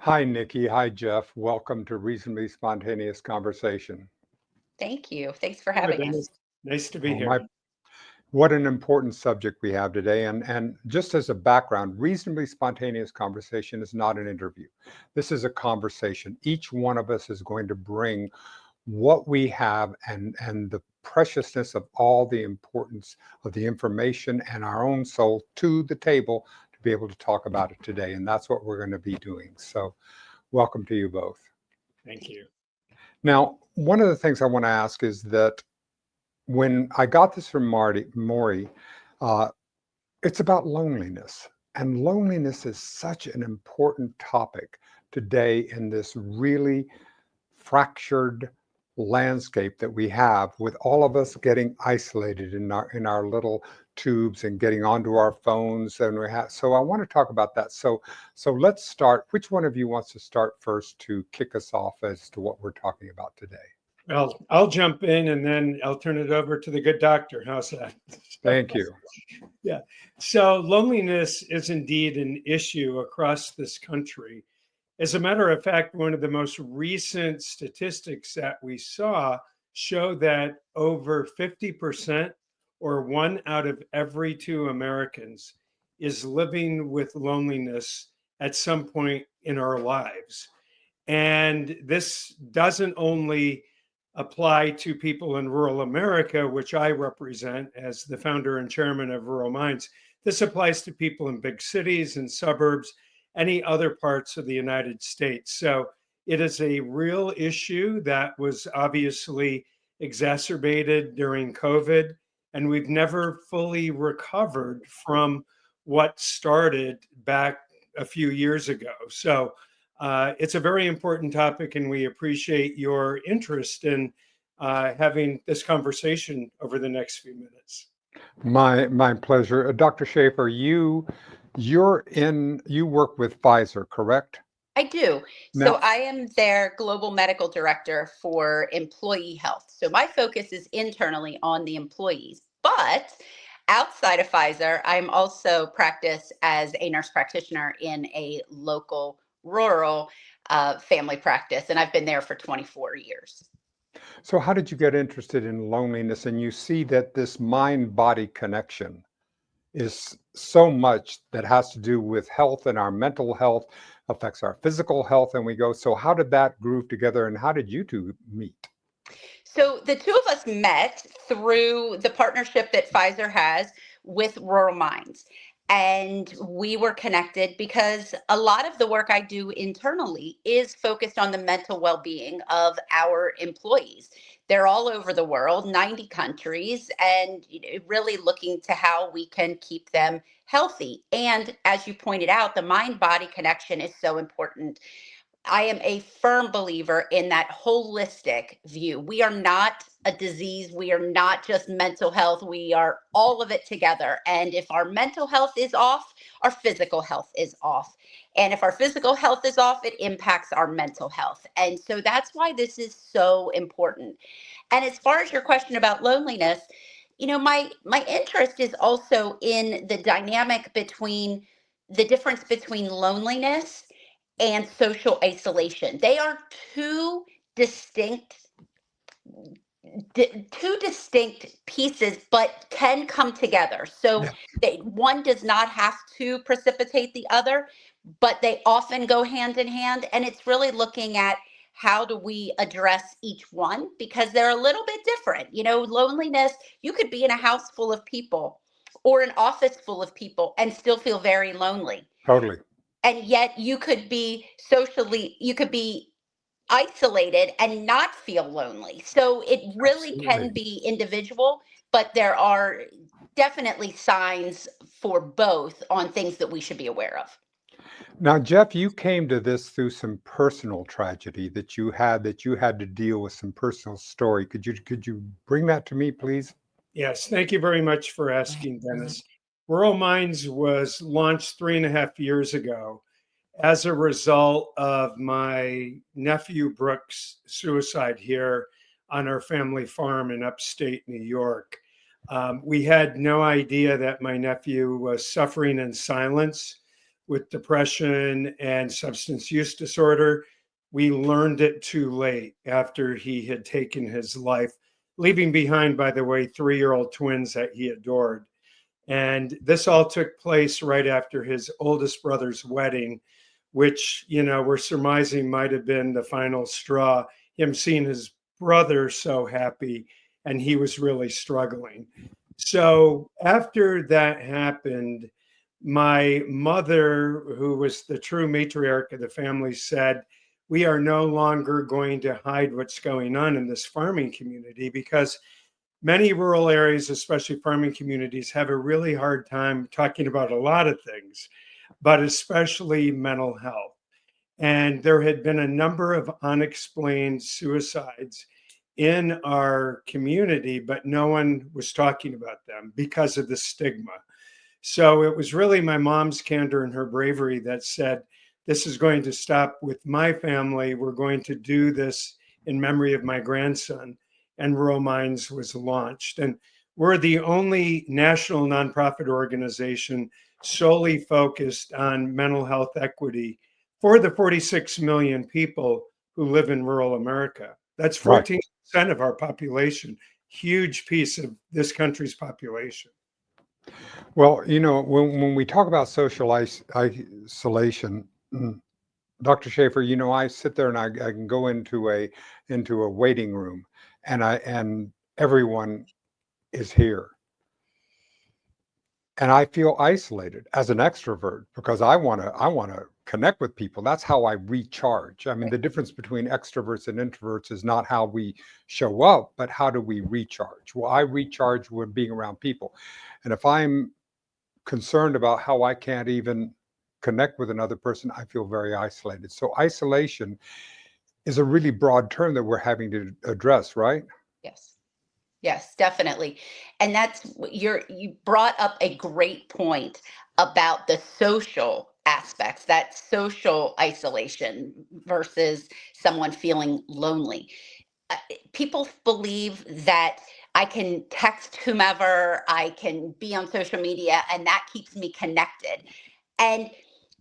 Hi, Nikki. Hi, Jeff. Welcome to Reasonably Spontaneous Conversation. Thank you. Thanks for Hello, having Dennis. us. Nice to be Oh, here. what an important subject we have today. And just as a background, Reasonably Spontaneous Conversation is not an interview. This is a conversation. Each one of us is going to bring what we have and the preciousness of all the importance of the information and our own soul to the table to be able to talk about it today. And that's what we're going to be doing. So, welcome to you both. Thank you. Now, one of the things I want to ask is that when I got this from Maury, uh, it's about loneliness. And loneliness is such an important topic today in this really fractured landscape that we have, with all of us getting isolated in our little tubes and getting onto our phones. And so I want to talk about that. So let's start. Which one of you wants to start first to kick us off as to what we're talking about today? Well, I'll jump in and then I'll turn it over to the good doctor. How's that? Thank you. Yeah. So loneliness is indeed an issue across this country. As a matter of fact, one of the most recent statistics that we saw show that over 50% or one out of every two Americans is living with loneliness at some point in our lives. And this doesn't only apply to people in rural America, which I represent as the founder and chairman of Rural Minds. This applies to people in big cities and suburbs, any other parts of the United States. So it is a real issue that was obviously exacerbated during COVID, and we've never fully recovered from what started back a few years ago. So it's a very important topic, and we appreciate your interest in having this conversation over the next few minutes. My pleasure. Dr. Shaffer, you work with Pfizer, correct? I do. So Now, I am their global medical director for employee health. So my focus is internally on the employees. But outside of Pfizer, I'm also practice as a nurse practitioner in a local rural family practice. And I've been there for 24 years. so how did you get interested in loneliness? And you see that this mind-body connection is so much that has to do with health, and our mental health affects our physical health. And we go, so how did that groove together and how did you two meet? So the two of us met through the partnership that Pfizer has with Rural Minds. And we were connected because a lot of the work I do internally is focused on the mental well being of our employees. They're all over the world, 90 countries, and really looking to how we can keep them healthy. And as you pointed out, the mind body connection is so important. I am a firm believer in that holistic view. We are not a disease. We are not just mental health. We are all of it together. And if our mental health is off, our physical health is off. And if our physical health is off, it impacts our mental health. And so that's why this is so important. And as far as your question about loneliness, my interest is also in the dynamic between the difference between loneliness and social isolation. They are distinct two distinct pieces, but can come together. So Yeah. one does not have to precipitate the other, but they often go hand in hand. And it's really looking at how do we address each one, because they're a little bit different. Loneliness, you could be in a house full of people or an office full of people and still feel very lonely. Totally. And yet you could be isolated and not feel lonely. So it really Absolutely. can be individual, but there are definitely signs for both on things that we should be aware of. Now, Jeff, you came to this through some personal tragedy that you had to deal with, some personal story. Could you bring that to me, please? Yes, thank you very much for asking, Dennis. Rural Minds was launched 3.5 years ago as a result of my nephew Brooks' suicide here on our family farm in upstate New York. We had no idea that my nephew was suffering in silence, with depression and substance use disorder. We learned it too late after he had taken his life, leaving behind, by the way, 3-year-old twins that he adored. And this all took place right after his oldest brother's wedding, which, we're surmising might have been the final straw, him seeing his brother so happy, and he was really struggling. So after that happened, my mother, who was the true matriarch of the family, said, we are no longer going to hide what's going on in this farming community, because many rural areas, especially farming communities, have a really hard time talking about a lot of things, but especially mental health. And there had been a number of unexplained suicides in our community, but no one was talking about them because of the stigma. So it was really my mom's candor and her bravery that said, this is going to stop with my family. We're going to do this in memory of my grandson. And Rural Minds was launched. And we're the only national nonprofit organization solely focused on mental health equity for the 46 million people who live in rural America. That's 14% of our population, huge piece of this country's population. Well, when we talk about social isolation, Dr. Shaffer, I sit there and I can go into a waiting room, and everyone is here. And I feel isolated as an extrovert because I want to connect with people. That's how I recharge. I mean, the difference between extroverts and introverts is not how we show up, but how do we recharge? Well, I recharge when being around people. And if I'm concerned about how I can't even connect with another person, I feel very isolated. So isolation is a really broad term that we're having to address, right? Yes, definitely. And you brought up a great point about the social aspects, that social isolation versus someone feeling lonely. People believe that I can text whomever, I can be on social media, and that keeps me connected. And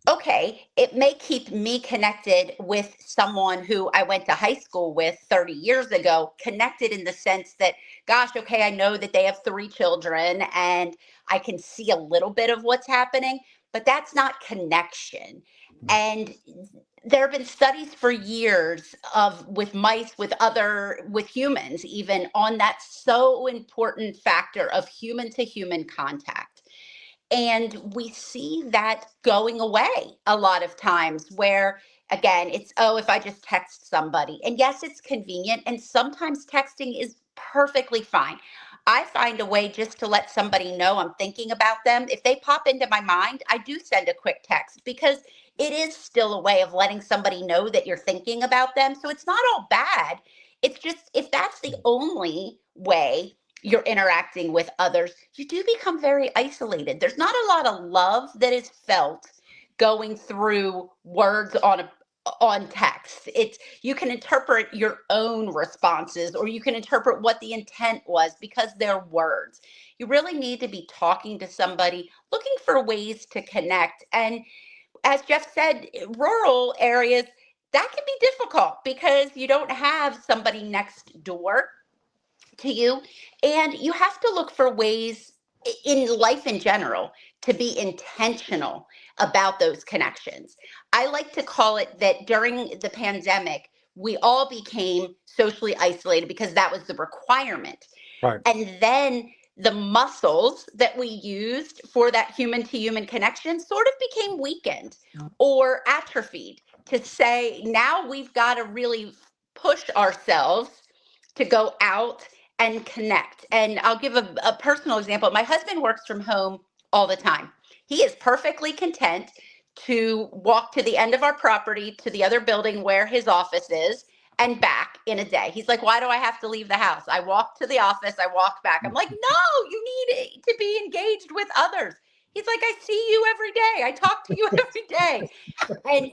okay, it may keep me connected with someone who I went to high school with 30 years ago, connected in the sense that, gosh, okay, I know that they have 3 children and I can see a little bit of what's happening, but that's not connection. And there have been studies for years with mice, with humans, even on that so important factor of human to human contact. And we see that going away a lot of times where, again, it's, oh, if I just text somebody. And yes, it's convenient. And sometimes texting is perfectly fine. I find a way just to let somebody know I'm thinking about them. If they pop into my mind, I do send a quick text because it is still a way of letting somebody know that you're thinking about them. So it's not all bad. It's just, if that's the only way you're interacting with others, you do become very isolated. There's not a lot of love that is felt going through words on text. You can interpret your own responses, or you can interpret what the intent was because they're words. You really need to be talking to somebody, looking for ways to connect. And as Jeff said, rural areas, that can be difficult because you don't have somebody next door to you. And you have to look for ways in life in general to be intentional about those connections. I like to call it that during the pandemic, we all became socially isolated because that was the requirement. Right. And then the muscles that we used for that human to human connection sort of became weakened or atrophied, to say now we've got to really push ourselves to go out and connect. And I'll give a personal example. My husband works from home all the time. He is perfectly content to walk to the end of our property to the other building where his office is and back in a day. He's like, why do I have to leave the house? I walk to the office, I walk back. I'm like, no, you need to be engaged with others. He's like, I see you every day. I talk to you every day. And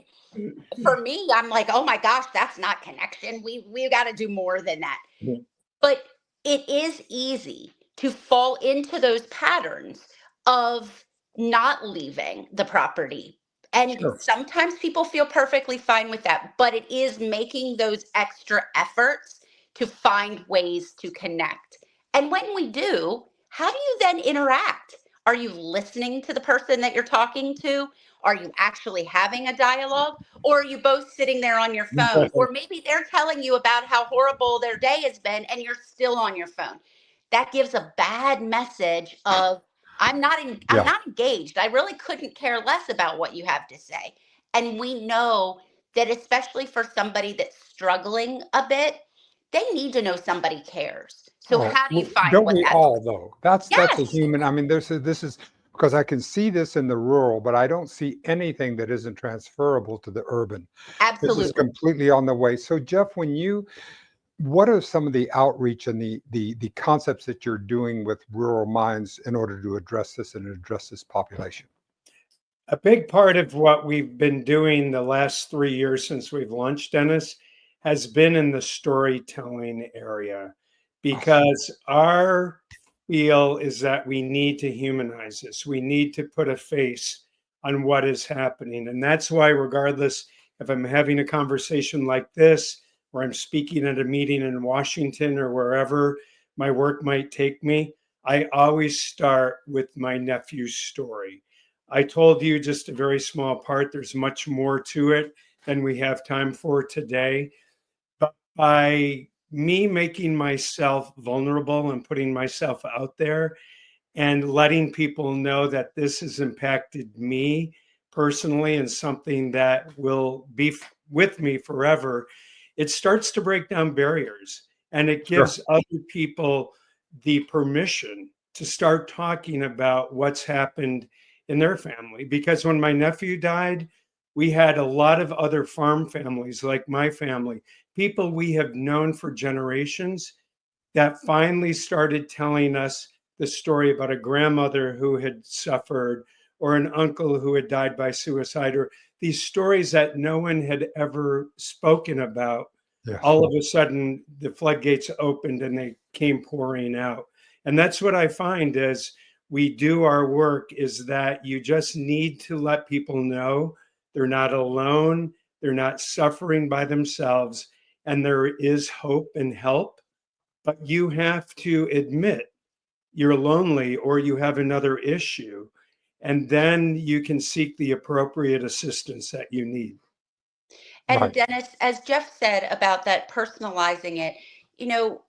for me, I'm like, oh my gosh, that's not connection. We got to do more than that. Yeah. But it is easy to fall into those patterns of not leaving the property And Sure. sometimes people feel perfectly fine with that, but it is making those extra efforts to find ways to connect. And when we do, how do you then interact? Are you listening to the person that you're talking to? Are you actually having a dialogue? Or are you both sitting there on your phone? Or maybe they're telling you about how horrible their day has been and you're still on your phone. That gives a bad message of I'm Yeah. not engaged. I really couldn't care less about what you have to say. And we know that especially for somebody that's struggling a bit, they need to know somebody cares. So Oh, how do you find don't what we that all looks though? That's a Yes, human. I mean, this is because I can see this in the rural, but I don't see anything that isn't transferable to the urban. This is absolutely. completely on the way. So Jeff, what are some of the outreach and the concepts that you're doing with Rural Minds in order to address this and address this population? A big part of what we've been doing the last 3 years since we've launched, Dennis, has been in the storytelling area Awesome. because our feel is that we need to humanize this. We need to put a face on what is happening. And that's why, regardless if I'm having a conversation like this, or I'm speaking at a meeting in Washington or wherever my work might take me, I always start with my nephew's story. I told you just a very small part. There's much more to it than we have time for today. But by me making myself vulnerable and putting myself out there and letting people know that this has impacted me personally and something that will be with me forever, it starts to break down barriers and it Sure. gives other people the permission to start talking about what's happened in their family. Because when my nephew died, we had a lot of other farm families like my family, people we have known for generations that finally started telling us the story about a grandmother who had suffered or an uncle who had died by suicide, or these stories that no one had ever spoken about. Yes. All of a sudden the floodgates opened and they came pouring out. And that's what I find as we do our work, is that you just need to let people know they're not alone, they're not suffering by themselves, and there is hope and help. But you have to admit you're lonely or you have another issue, and then you can seek the appropriate assistance that you need. And Right. Dennis, as Jeff said about that personalizing it, you know,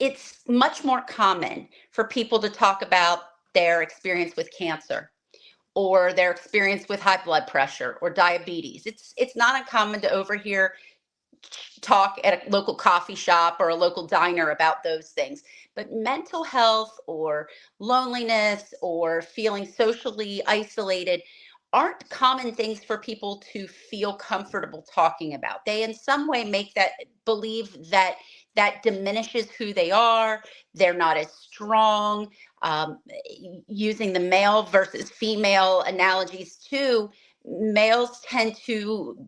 it's much more common for people to talk about their experience with cancer or their experience with high blood pressure or diabetes. It's not uncommon to overhear talk at a local coffee shop or a local diner about those things. But mental health or loneliness or feeling socially isolated aren't common things for people to feel comfortable talking about. They in some way make that believe that that diminishes who they are. They're not as strong. Using the male versus female analogies too, males tend to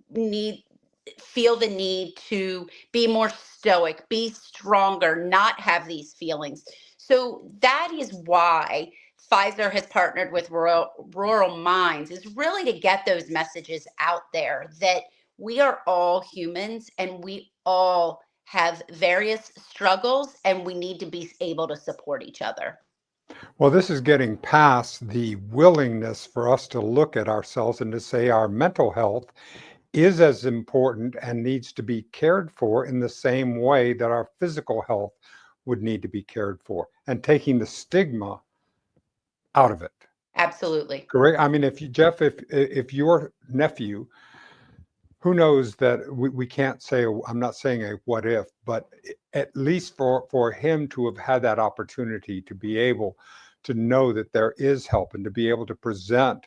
feel the need to be more stoic, be stronger, not have these feelings. So that is why Pfizer has partnered with Rural Minds, is really to get those messages out there that we are all humans and we all have various struggles and we need to be able to support each other. Well, this is getting past the willingness for us to look at ourselves and to say our mental health is as important and needs to be cared for in the same way that our physical health would need to be cared for, and taking the stigma out of it. Absolutely. Correct. I mean, Jeff, if your nephew, who knows that we can't say, I'm not saying a what if, but at least for him to have had that opportunity to be able to know that there is help and to be able to present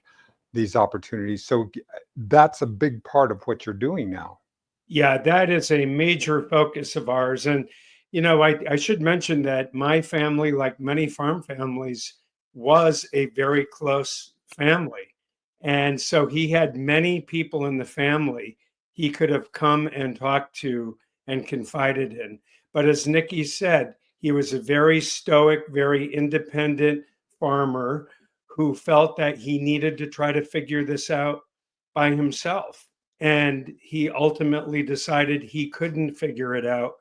these opportunities. So that's a big part of what you're doing now. Yeah, that is a major focus of ours. And, I should mention that my family, like many farm families, was a very close family. And so he had many people in the family he could have come and talked to and confided in. But as Nikki said, he was a very stoic, very independent farmer who felt that he needed to try to figure this out by himself. And he ultimately decided he couldn't figure it out.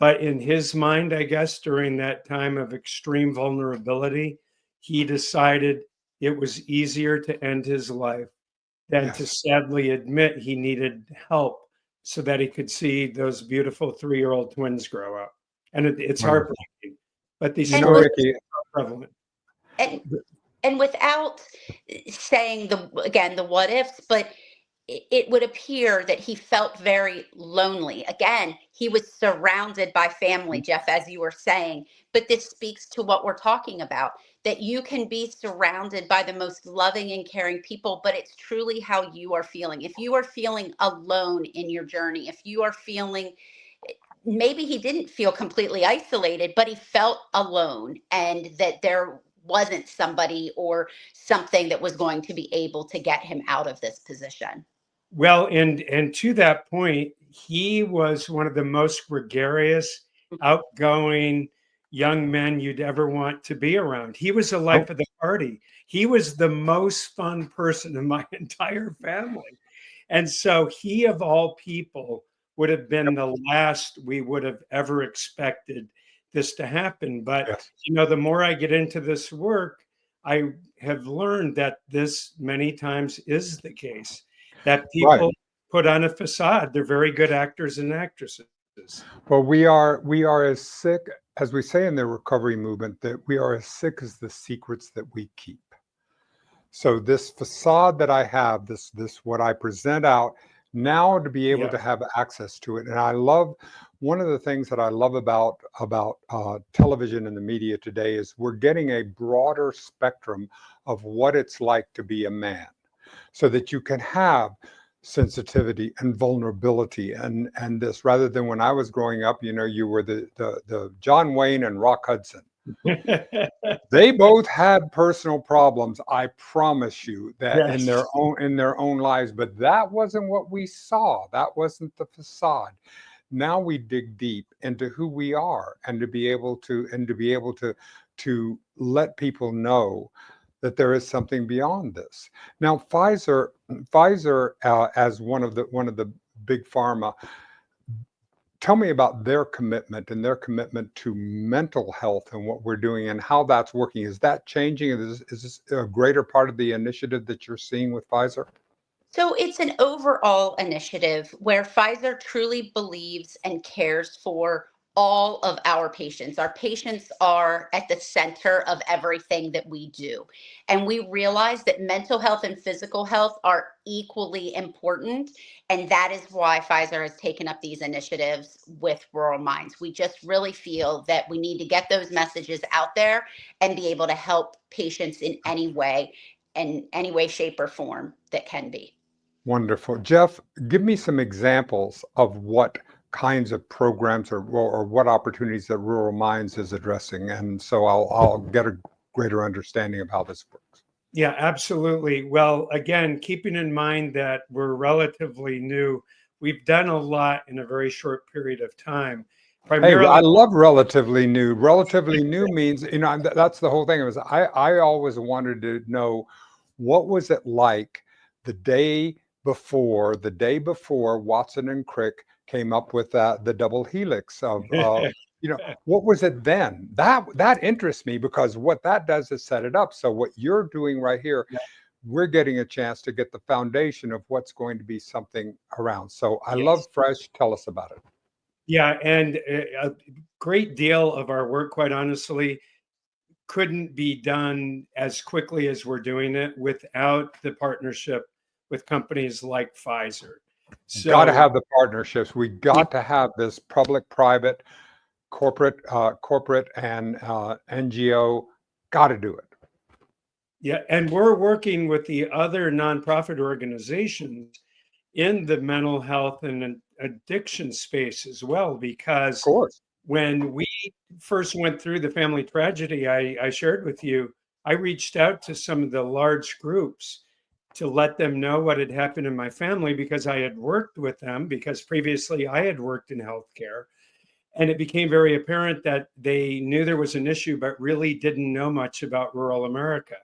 But in his mind, I guess, during that time of extreme vulnerability, he decided it was easier to end his life than to Yes. sadly admit he needed help so that he could see those beautiful 3-year-old twins grow up. And it's Wonderful. heartbreaking, but these You And know, stories with Nikki, are prevalent. and and without saying the what ifs, but it would appear that he felt very lonely. Again, he was surrounded by family, Jeff, as you were saying, but this speaks to what we're talking about, that you can be surrounded by the most loving and caring people, but it's truly how you are feeling. If you are feeling alone in your journey, if you are feeling, maybe he didn't feel completely isolated, but he felt alone, and that there wasn't somebody or something that was going to be able to get him out of this position. Well, and to that point, he was one of the most gregarious, outgoing young men you'd ever want to be around. He was the life oh, of the party. He was the most fun person in my entire family. And so he, of all people, would have been the last we would have ever expected this to happen. But, yes, the more I get into this work, I have learned that this many times is the case, that right. people put on a facade. They're very good actors and actresses. Well, we are as sick, as we say in the recovery movement, that we are as sick as the secrets that we keep. So this facade that I have, this what I present out now, to be able Yeah. to have access to it. And I love, one of the things that I love about television and the media today is we're getting a broader spectrum of what it's like to be a man, so that you can have sensitivity and vulnerability and this, rather than when I was growing up, you were the John Wayne and Rock Hudson. They both had personal problems. I promise you that in Yes. their own lives, but that wasn't what we saw. That wasn't the facade. Now we dig deep into who we are, and to let people know that there is something beyond this. Now, Pfizer, as one of the big pharma, tell me about their commitment to mental health and what we're doing and how that's working. Is that changing? Is this a greater part of the initiative that you're seeing with Pfizer? So it's an overall initiative where Pfizer truly believes and cares for all of our patients. Our patients are at the center of everything that we do. And we realize that mental health and physical health are equally important. And that is why Pfizer has taken up these initiatives with Rural Minds. We just really feel that we need to get those messages out there and be able to help patients in any way, shape, or form that can be. Wonderful. Jeff, give me some examples of what kinds of programs or what opportunities that Rural Minds is addressing. And so I'll get a greater understanding of how this works. Yeah, absolutely. Well, again, keeping in mind that we're relatively new, we've done a lot in a very short period of time. Hey, I Primarily, love relatively new. Relatively new means, that's the whole thing. It was, I always wanted to know, what was it like the day before Watson and Crick came up with the double helix of, what was it then? That interests me, because what that does is set it up. So what you're doing right here, we're getting a chance to get the foundation of what's going to be something around. So I love yes. Fresh. Tell us about it. Yeah, and a great deal of our work, quite honestly, couldn't be done as quickly as we're doing it without the partnership with companies like Pfizer. Got to So, have the partnerships. We got to have this public-private, corporate, and NGO. Got to do it. yeah, and we're working with the other nonprofit organizations in the mental health and addiction space as well, Of because course. when we first went through the family tragedy I shared with you, I reached out to some of the large groups to let them know what had happened in my family, because I had worked with them, because previously I had worked in healthcare. And it became very apparent that they knew there was an issue, but really didn't know much about rural America.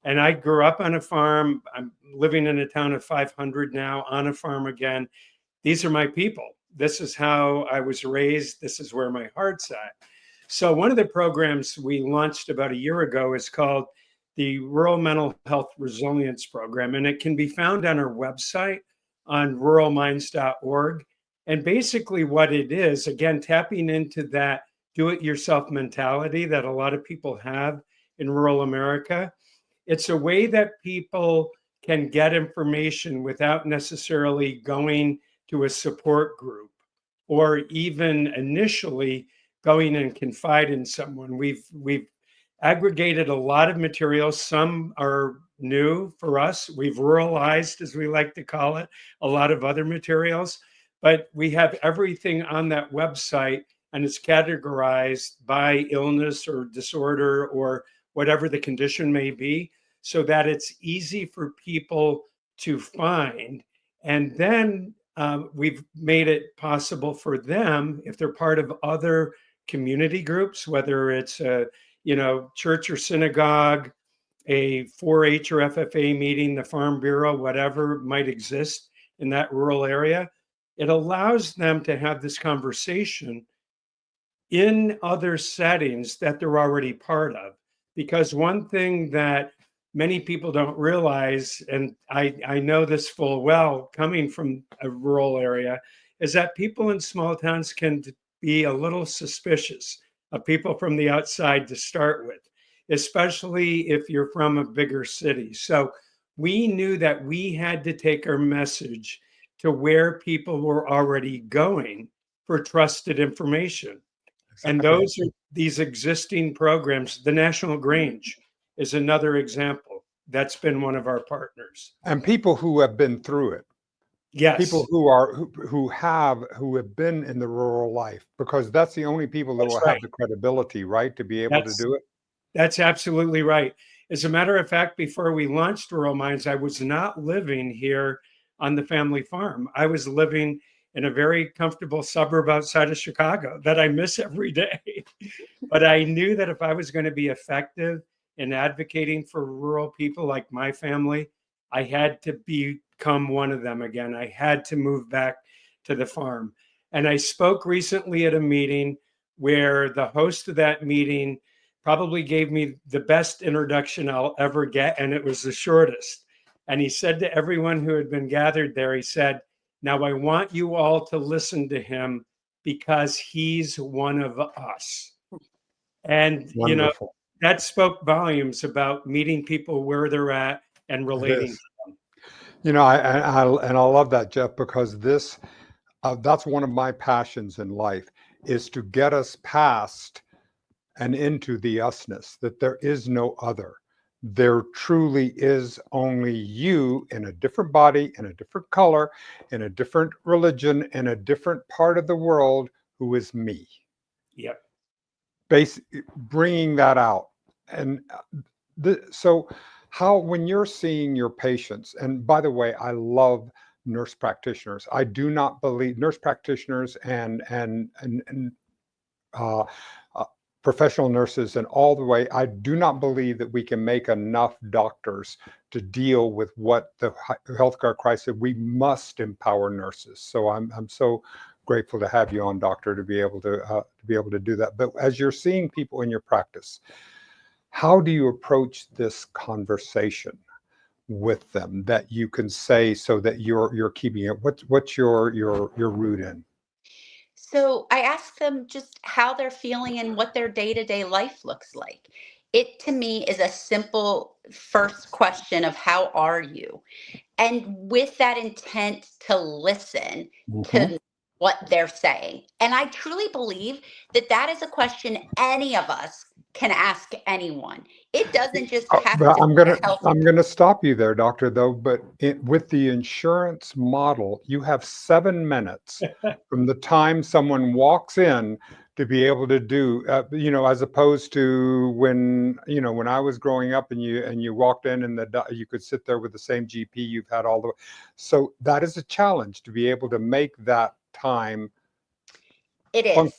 And I grew up on a farm. I'm living in a town of 500 now, on a farm again. These are my people. This is how I was raised. This is where my heart's at. So one of the programs we launched about a year ago is called the Rural Mental Health Resilience Program, and it can be found on our website on ruralminds.org. And basically what it is, again, tapping into that do-it-yourself mentality that a lot of people have in rural America. It's a way that people can get information without necessarily going to a support group or even initially going and confide in someone. We've aggregated a lot of materials. Some are new for us. We've ruralized, as we like to call it, a lot of other materials, but we have everything on that website, and it's categorized by illness or disorder or whatever the condition may be, so that it's easy for people to find. And then we've made it possible for them, if they're part of other community groups, whether it's a church or synagogue, a 4-H or FFA meeting, the Farm Bureau, whatever might exist in that rural area, it allows them to have this conversation in other settings that they're already part of. Because one thing that many people don't realize, and I know this full well coming from a rural area, is that people in small towns can be a little suspicious of people from the outside to start with, especially if you're from a bigger city. So we knew that we had to take our message to where people were already going for trusted information. And those are these existing programs. The National Grange is another example. That's been one of our partners. And people who have been through it. Yes. People who have been in the rural life, because that's the only people that will have the credibility, right, to be able to do it. That's absolutely right. As a matter of fact, before we launched Rural Minds, I was not living here on the family farm. I was living in a very comfortable suburb outside of Chicago that I miss every day. But I knew that if I was going to be effective in advocating for rural people like my family, I had to become one of them again. I had to move back to the farm. And I spoke recently at a meeting where the host of that meeting probably gave me the best introduction I'll ever get, and it was the shortest. And he said to everyone who had been gathered there, he said, "Now I want you all to listen to him because he's one of us." And, Wonderful. that spoke volumes about meeting people where they're at and relating to them. I love that, Jeff, because that's one of my passions in life, is to get us past and into the usness, that there is no other. There truly is only you in a different body, in a different color, in a different religion, in a different part of the world, who is me. Yep. Bringing that out. And so how, when you're seeing your patients, and by the way, I love nurse practitioners. I do not believe nurse practitioners and professional nurses and all the way. I do not believe that we can make enough doctors to deal with what the healthcare crisis. We must empower nurses. So I'm so grateful to have you on, doctor, to be able to do that. But as you're seeing people in your practice, how do you approach this conversation with them that you can say so that you're keeping it? What's your root in? So I ask them just how they're feeling and what their day-to-day life looks like. It to me is a simple first question of how are you? And with that intent to listen to what they're saying. And I truly believe that that is a question any of us can ask anyone. It doesn't just have But to I'm be a health. gonna stop you there, doctor, though. But with the insurance model, you have 7 minutes from the time someone walks in to be able to do, as opposed to when I was growing up and you walked in and you could sit there with the same GP you've had all the way. So that is a challenge to be able to make that time. It is.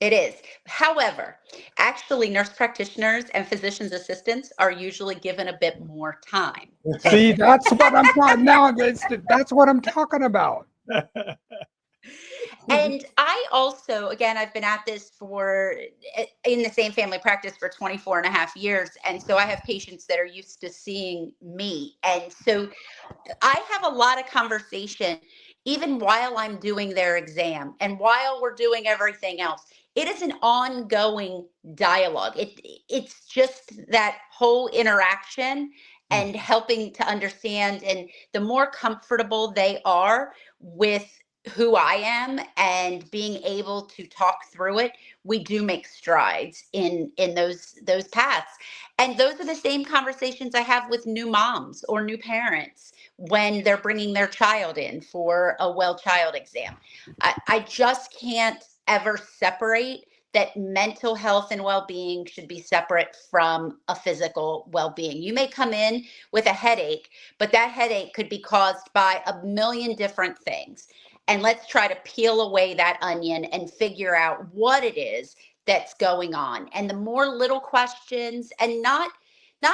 It is. However, actually, nurse practitioners and physician's assistants are usually given a bit more time. See, that's what I'm talking now. That's what I'm talking about. And I also, again, I've been at this in the same family practice for 24 and a half years. And so I have patients that are used to seeing me. And so I have a lot of conversation, even while I'm doing their exam and while we're doing everything else. It is an ongoing dialogue. It's just that whole interaction and helping to understand. And the more comfortable they are with who I am and being able to talk through it, we do make strides in those paths. And those are the same conversations I have with new moms or new parents when they're bringing their child in for a well child exam. I just can't ever separate that mental health and well-being should be separate from a physical well-being. You may come in with a headache, but that headache could be caused by a million different things. And let's try to peel away that onion and figure out what it is that's going on. And the more little questions, and not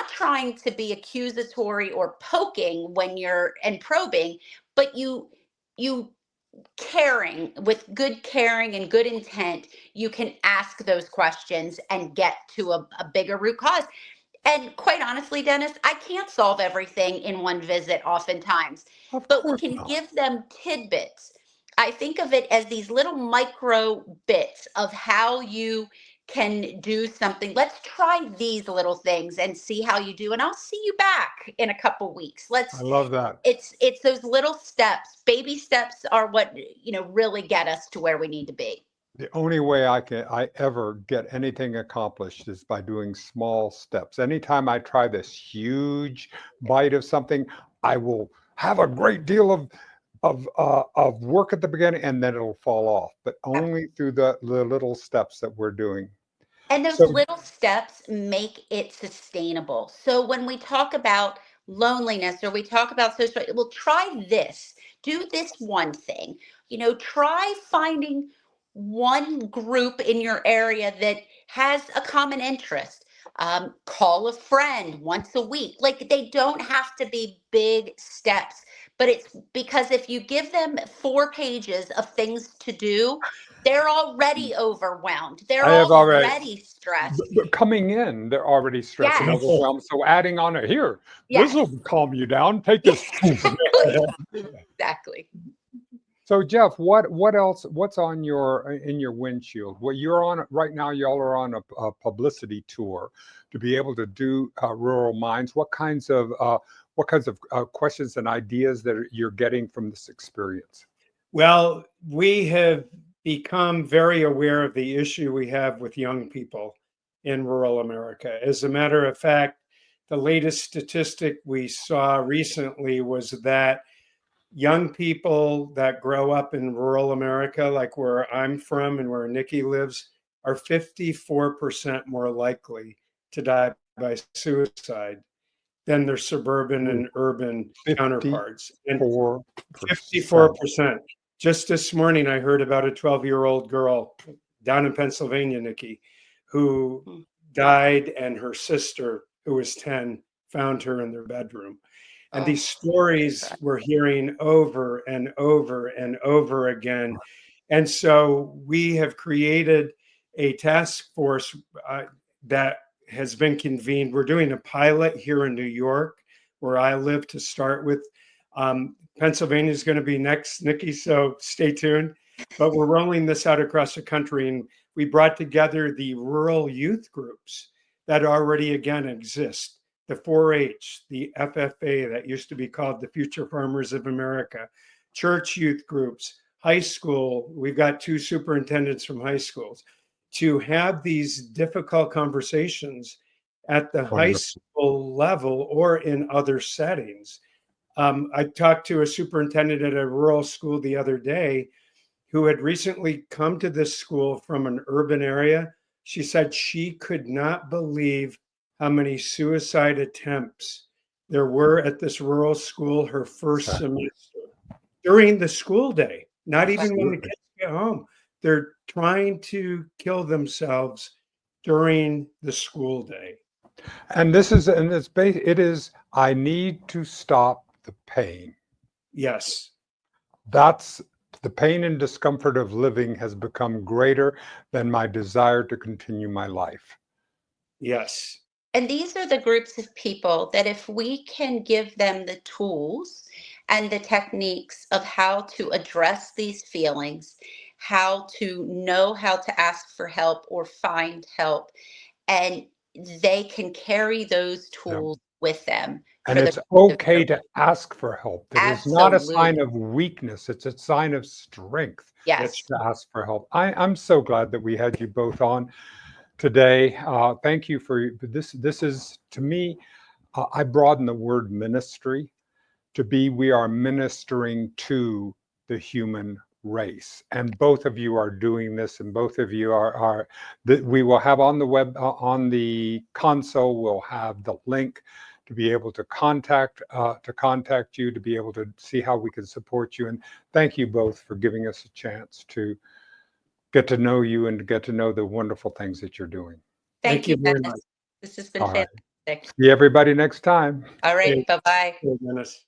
trying to be accusatory or poking when you're and probing, but you caring with good caring and good intent, you can ask those questions and get to a bigger root cause. And quite honestly, Dennis, I can't solve everything in one visit oftentimes, but we can give them tidbits. I think of it as these little micro bits of how you can do something. Let's try these little things and see how you do. And I'll see you back in a couple weeks. I love that. It's those little steps. Baby steps are what, really get us to where we need to be. The only way I ever get anything accomplished is by doing small steps. Anytime I try this huge bite of something, I will have a great deal of work at the beginning, and then it'll fall off. But only through the little steps that we're doing. And those little steps make it sustainable. So when we talk about loneliness or we talk about social, well, try this. Do this one thing. Try finding one group in your area that has a common interest. Call a friend once a week. Like, they don't have to be big steps, but it's because if you give them 4 pages of things to do, they're already overwhelmed. They're already stressed. Coming in, they're already stressed and Yes. overwhelmed. So adding on it here, Yes. this will calm you down. Take this. Exactly. So Jeff, what else? What's on in your windshield? Well, you're on right now. Y'all are on a publicity tour to be able to do Rural Minds. What kinds of questions and ideas that you're getting from this experience? Well, we have become very aware of the issue we have with young people in rural America. As a matter of fact, the latest statistic we saw recently was that young people that grow up in rural America, like where I'm from and where Nikki lives, are 54% more likely to die by suicide than their suburban and urban counterparts. And 54%. Just this morning, I heard about a 12-year-old girl down in Pennsylvania, Nikki, who died, and her sister, who was 10, found her in their bedroom. And these stories we're hearing over and over and over again. And so we have created a task force that has been convened. We're doing a pilot here in New York, where I live, to start with. Pennsylvania is going to be next, Nikki, so stay tuned. But we're rolling this out across the country, and we brought together the rural youth groups that already, again, exist. The 4-H, the FFA, that used to be called the Future Farmers of America, church youth groups, high school. We've got 2 superintendents from high schools to have these difficult conversations at the high school level or in other settings. I talked to a superintendent at a rural school the other day who had recently come to this school from an urban area. She said she could not believe how many suicide attempts there were at this rural school her first semester during the school day, not even when the kids get home. They're trying to kill themselves during the school day. And this is, and it is, I need to stop the pain. Yes. That's the pain and discomfort of living has become greater than my desire to continue my life. Yes. And these are the groups of people that if we can give them the tools and the techniques of how to address these feelings, how to know how to ask for help or find help, and they can carry those Yeah. tools with them And for the it's rest of okay their to ask for help. That is not a sign Absolutely. of weakness. It's a sign of strength Yes. to ask for help. I'm so glad that we had you both on today. Thank you for this. This is, to me, I broaden the word ministry to be, we are ministering to the human race. And both of you are doing this, and both of you are that we will have on the web, on the console, we'll have the link to be able to contact you, to be able to see how we can support you. And thank you both for giving us a chance to get to know you and to get to know the wonderful things that you're doing. Thank you, very Dennis. much. This has been All right. fantastic. See everybody next time. All right. Okay. Bye-bye. Dennis.